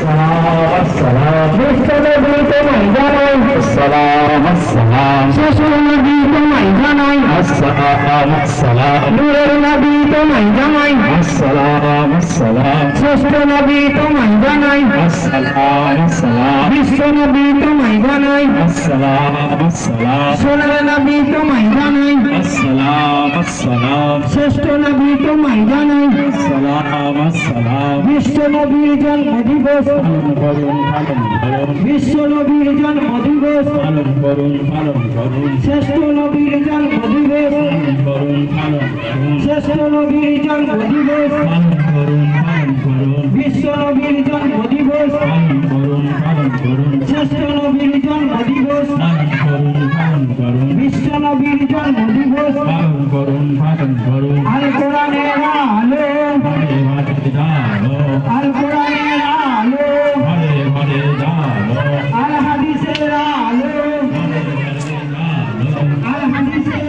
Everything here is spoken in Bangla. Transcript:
আসসালাম আসসালাম বিশ্বনবী তোমায় জানাই আসসালাম আসসালাম শেষ নবী তোমায় জানাই আসসালাম আসসালাম নূরের নবী তোমায় জানাই আসসালাম আসসালাম শ্রেষ্ঠ নবী তোমায় জানাই আসসালাম আসসালাম বিশ্ব নবী তোমায় জানাই আসসালাম আসসালাম সোনার নবী তোমায় জানাই আসসালাম আসসালাম শ্রেষ্ঠ নবী তোমায় জানাই আসসালাম আসসালাম বিশ্ব নবীর জন্ম দিবস পালন করুন বিশ্ব নবীর জন্ম দিবস পালন করুন শ্রেষ্ঠ নবীর জন্ম দিবস পালন করুন শ্রেষ্ঠ নবীর জন্ম দিবস পালন করুন বিশ্ব নবীর জন্ম দিবস পালন করুন শ্রেষ্ঠ নবীর জন্ম দিবস পালন করুন বিশ্ব নবীর জন্ম দিবস পালন করুন আল কোরআনের আলো আল কোরআনের আলো আল হাদিসের আলো আল হাদিসের